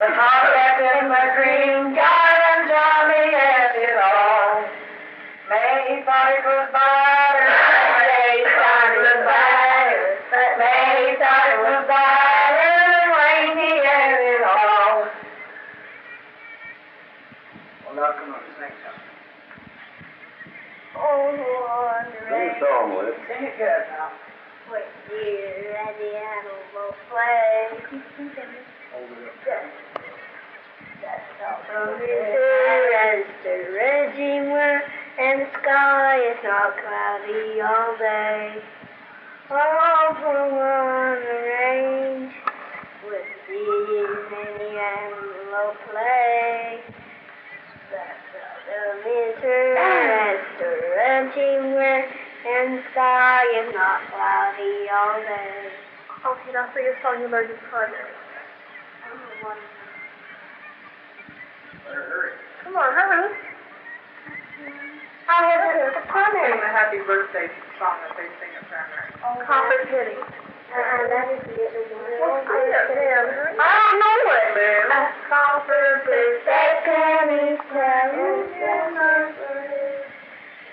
The tomcat in the green garden, Johnny had it all. May thought it was butter, May thought it was butter, but May thought it was butter when he had it all. Well, now come on, sing something. Oh, wondering. Sing a song, Liz. Sing it good now. What dear Eddie animal play? Hold it up. That's all from his as the regime were, and the sky is not cloudy all day. All from on the range, with these many animal play. That's all from his as the regime were, and the sky is not cloudy all day. Okay, now sing a song you learned in primary. Hurry. Come on, hurry. I have a primary. Sing the happy birthday song that they sing at primary. Copper Penny. That is the other one. Well, sing it, man. Hurry. I don't know it, man. A copper birthday penny tells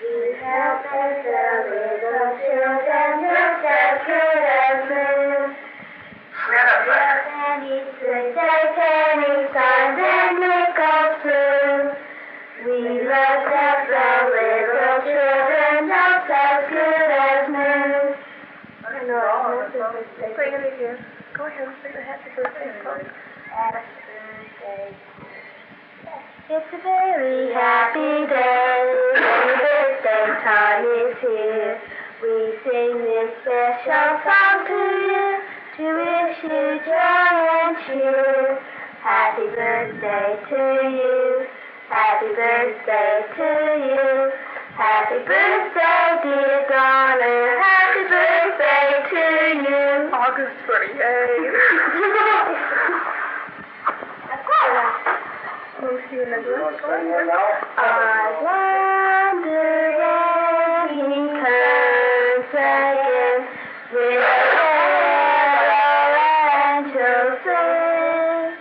we help us the little children just as good as new. Pennies, birthday pennies, signs and nickels too. We love us the little children just as good as new. Sing it again. Go ahead and sing the happy birthday song. Happy birthday. It's a very happy day. The birthday time is here. We sing this special song to you to wish you joy and cheer. Happy birthday to you. Happy birthday to you. Happy birthday, dear Donna. Happy birthday to you. August 28th. We'll see you in the You want to sing one now? I wonder when he comes again with Dell and Josephine.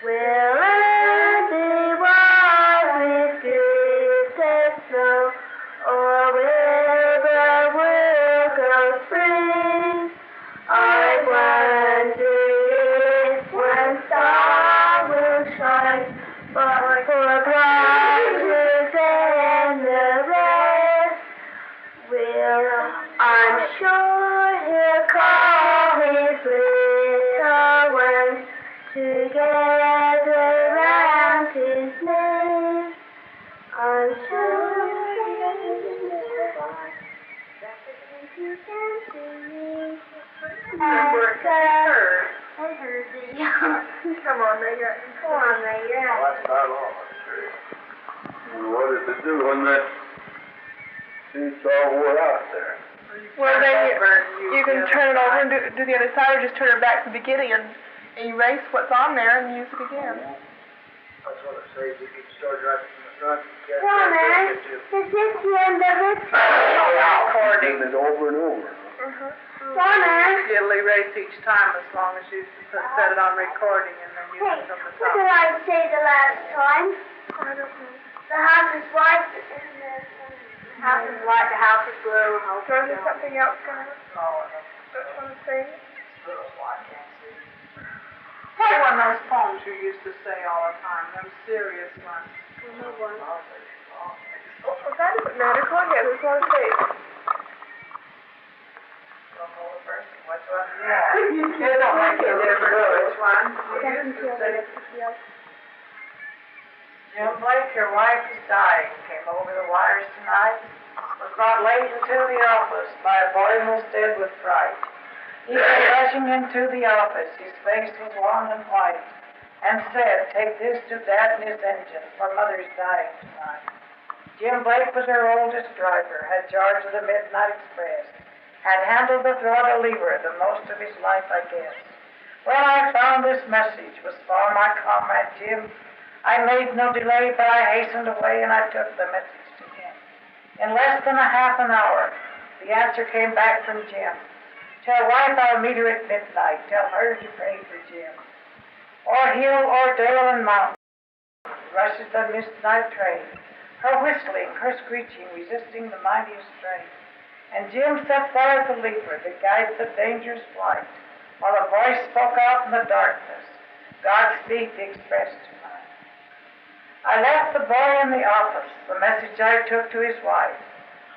Will Andy walk with drifted snow, or will the world go free? I wonder if one star will shine for Broadhead and the rest. I'm sure he'll call his little ones together round his neck. I'm sure you can see me. I heard it. Come on, Megan. Come on, Megan. Well, that's about all, I'm sure. What did it do when that seat's all wore out there? Well, then you can turn it over and do the other side, or just turn it back to the beginning and erase what's on there and use it again. That's what it says. You can start right from the front. Donna, is this the end of it? Recording it over and over. Donna. It'll erase each time as long as you set it on recording and then use Hey, it from the what top. did I say the last time? I don't know. The house is white and the house is white, the house is blue. Do I do something else, guys? Don't want to sing? Say one of those poems you used to say all the time, them serious ones. Oh, that doesn't matter. Go ahead. Who's going to say it? Which one? Yeah. It don't make a difference which one. You used to say, Jim Blake, your wife is dying. Came over the wires tonight. Was brought late into the office by a boy who was dead with fright. He came rushing into the office. His face was wan and white, and said, "Take this to Dad and his engine, for Mother's dying tonight." Jim Blake was her oldest driver, had charge of the Midnight Express, had handled the throttle lever the most of his life, I guess. When I found this message was for my comrade Jim, I made no delay, but I hastened away and I took the message to him. In less than a half an hour, the answer came back from Jim. "Tell wife I'll meet her at midnight. Tell her to pray for Jim." O'er hill, o'er dale and mountain, rushes the midnight train, her whistling, her screeching, resisting the mightiest strain. And Jim set forth the leaper that guides the dangerous flight, while a voice spoke out in the darkness, Godspeed the express tonight. I left the boy in the office, the message I took to his wife.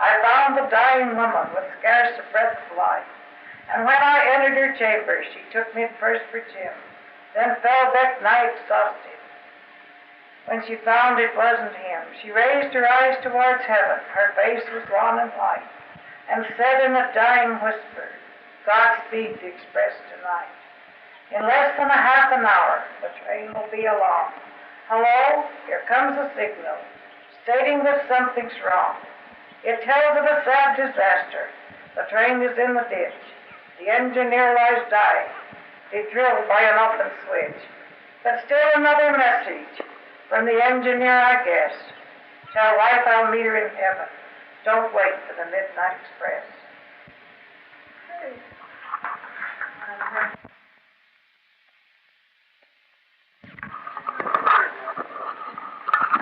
I found the dying woman with scarce a breath of life. And when I entered her chamber, she took me at first for Jim, then fell back nigh exhausted. When she found it wasn't him, she raised her eyes towards heaven, her face was wan and white, and said in a dying whisper, Godspeed the express tonight. In less than a half an hour, the train will be along. Hello, here comes a signal, stating that something's wrong. It tells of a sad disaster. The train is in the ditch. The engineer lies dying. He drilled by an open switch. But still another message from the engineer, I guess. Tell wife I'll meet her in heaven. Don't wait for the midnight express.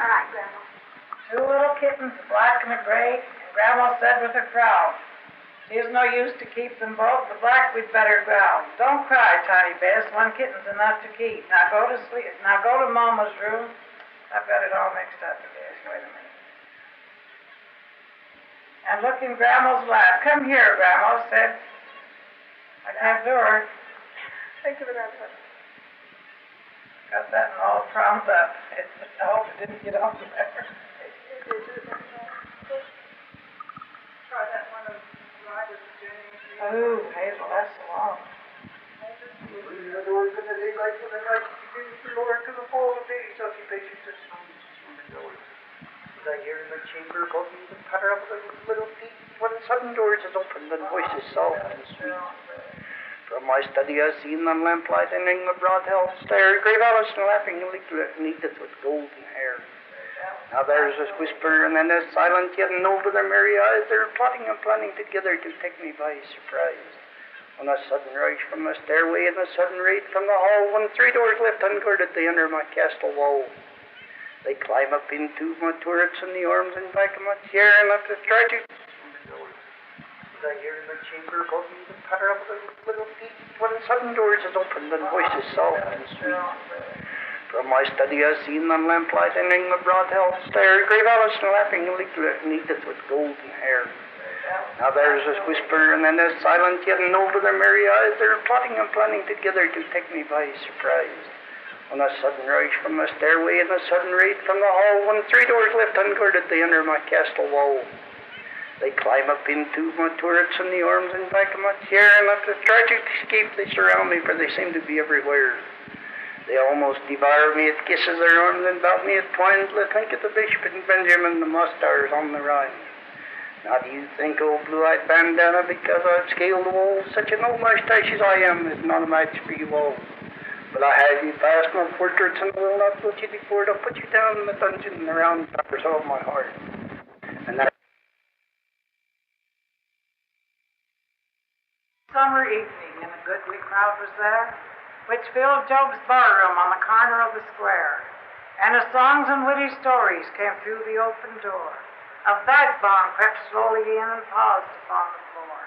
All right, Grandma. Two little kittens, a black and a gray, and Grandma said with a frown, "'Tis no use to keep them both. The black we'd better ground. Don't cry, Tiny Bess. One kitten's enough to keep. Now go to sleep. Now go to Mama's room. I've got it all mixed up with this. Wait a minute." And looked in Grandma's lap. "Come here," Grandma said. I can't do her. Thank you for that, sir. Got that all propped up. I hope it didn't get off there. Try that one of Ryder's Jenny. Oh, Hazel, that's so long. The door's gonna be like for the night. You give the Lord to the whole of these occupations and songs. As I hear in the chamber buttons and patter of the little feet, when sudden doors is opened and voices soft and sweet. From my study I seen the lamplight and Irma Broadhead stare, grave Alice laughing Edith with golden hair. Now there's a whisper and then a silent yet and over their merry eyes they're plotting and planning together to take me by surprise. When a sudden rush from the stairway and a sudden raid from the hall, when 3 doors left unguarded they enter my castle wall. They climb up into my turrets and the arms and back of my chair and up to try to... As I hear in the chamber buttons and patter of the little feet, when sudden doors is opened and voices soft and sweet. From my study I seen the lamplight and Irma Broadhead stare, grave Alice laughing Edith with golden hair. Now there's a whisper and then a silent yet and over their merry eyes they're plotting and planning together to take me by surprise. When a sudden rush from the stairway and a sudden raid from the hall, when 3 doors left unguarded they enter my castle wall. They climb up into my turrets and the arms and back of my chair, and after try to escape they surround me, for they seem to be everywhere. They almost devour me, it kisses their arms and about me it twines. Let think of the Bishop and Benjamin, the Mustars on the Rhine. Now do you think, old blue-eyed bandana, because I've scaled the walls, such an old mustache as I am is not a match for you all. But I have you past my portraits and will not put you before I'll put you down in the dungeon in the round towers of my heart. And that Summer evening, and a goodly crowd was there, which filled Job's barroom on the corner of the square. And as songs and witty stories came through the open door, a vagabond crept slowly in and paused upon the floor.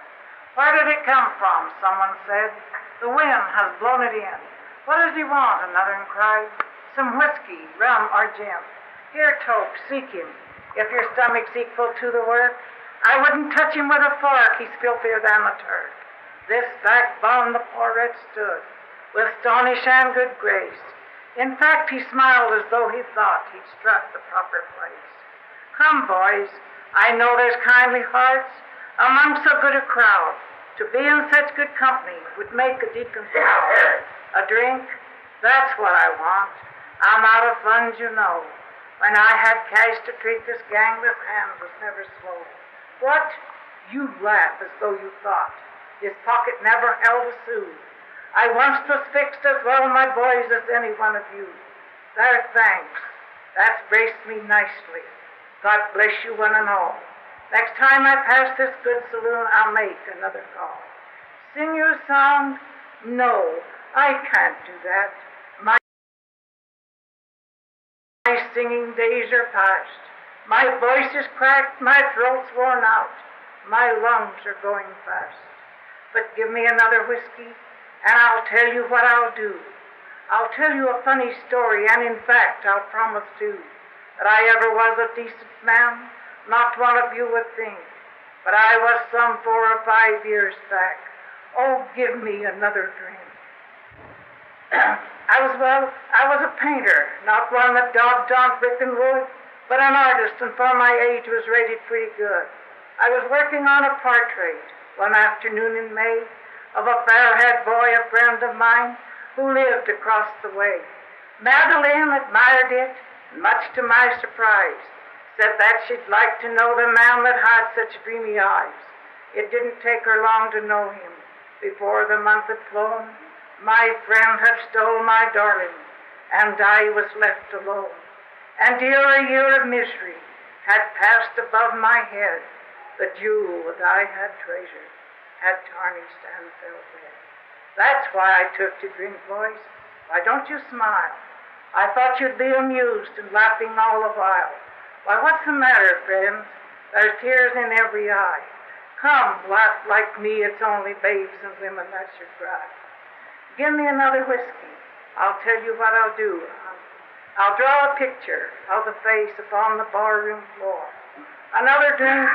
Where did it come from? Someone said. The wind has blown it in. What does he want? Another cried. Some whiskey, rum, or gin. Here, Toke, seek him. If your stomach's equal to the work, I wouldn't touch him with a fork. He's filthier than the Turk. This vagabond the poor wretch stood, with stonish and good grace. In fact, he smiled as though he thought he'd struck the proper place. Come, boys, I know there's kindly hearts among so good a crowd. To be in such good company would make a deacon proud. A drink? That's what I want. I'm out of funds, you know. When I had cash to treat this gang, this hand was never slow. What? You laugh as though you thought his pocket never held a sou. I once was fixed as well, my boys, as any one of you. There, thanks. That's braced me nicely. God bless you one and all. Next time I pass this good saloon, I'll make another call. Sing you a song? No, I can't do that. My singing days are past. My voice is cracked, my throat's worn out. My lungs are going fast. But give me another whiskey, and I'll tell you what I'll do. I'll tell you a funny story, and in fact, I'll promise too that I ever was a decent man, not one of you would think. But I was some 4 or 5 years back. Oh, give me another drink. I was a painter, not one that daubed on brick and wood, but an artist, and for my age was rated pretty good. I was working on a portrait one afternoon in May of a fair-haired boy, a friend of mine, who lived across the way. Madeline admired it, and much to my surprise, said that she'd like to know the man that had such dreamy eyes. It didn't take her long to know him. Before the month had flown, my friend had stole my darling, and I was left alone. And ere a year of misery had passed above my head, the jewel that I had treasured had tarnished and fell dead. That's why I took to drink, boys. Why don't you smile? I thought you'd be amused and laughing all the while. Why, what's the matter, friends? There's tears in every eye. Come, laugh like me, it's only babes and women that should cry. Give me another whiskey. I'll tell you what I'll do. I'll draw a picture of the face upon the barroom floor. Another drink,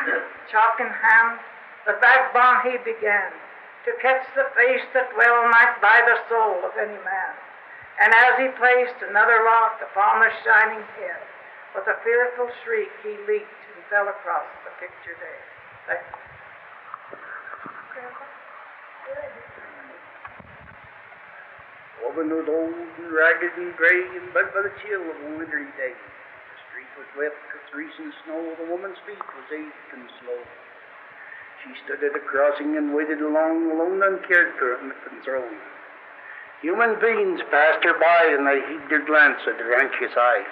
chalk in hand, the vagabond he began, to catch the face that well might buy the soul of any man. And as he placed another lock upon the shining head, with a fearful shriek he leaped and fell across the picture there. Thank you. Woman was old and ragged and gray and bent by the chill of a wintry day. The street was wet with recent snow, the woman's feet was aged and slow. She stood at a crossing and waited along alone and cared for him and thrown. Human beings passed her by and they heaved their glance at her anxious eye.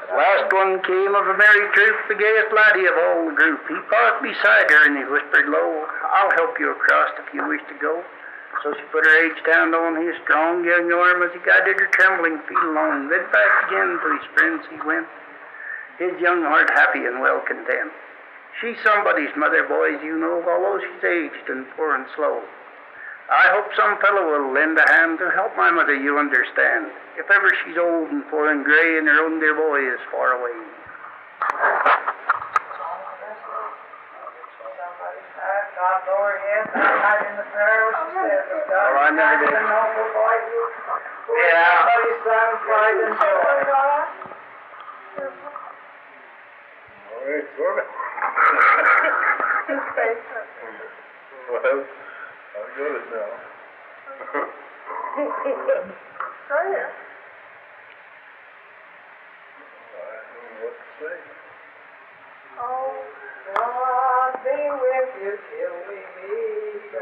The last one came of a merry troop, the gayest laddie of all the group. He paused beside her and he whispered low, I'll help you across if you wish to go. So she put her aged hand on his strong young arm as he guided her trembling feet along. Then back again to his friends he went, his young heart happy and well content. She's somebody's mother, boys, you know, although she's aged and poor and slow. I hope some fellow will lend a hand to help my mother, you understand, if ever she's old and poor and gray and her own dear boy is far away. God lower him, night in the prayer, she says, of God, I never did. and noble boy, you, Yeah. somebody's son, pride and joy. All right, Corbin. Well, I've got it now. Go ahead. I don't know what to say. Oh, God be with you till we meet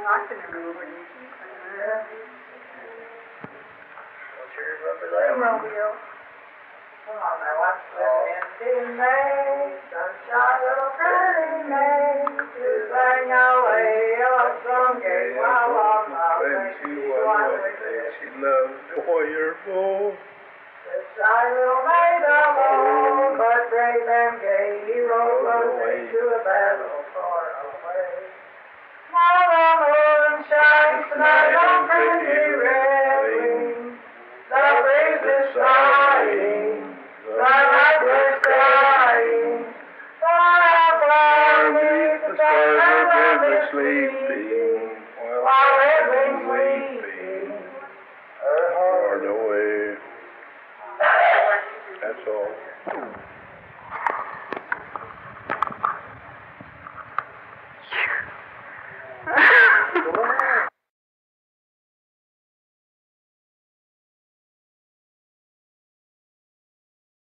I can remember when you keep that. Romeo. Come on now, what's this empty May? Sunshine of pretty May. To sing away a song gay while on my When she was one day, she loved to warrior bow. The Shiloh made alone, but brave and gay, he rode away to a battle far away. Now the moon shines tonight on pretty red wings. The breeze is sighing, the night was crying. Far beneath the stars are gently sleeping, while red wings weeping, her heart Away. That's all.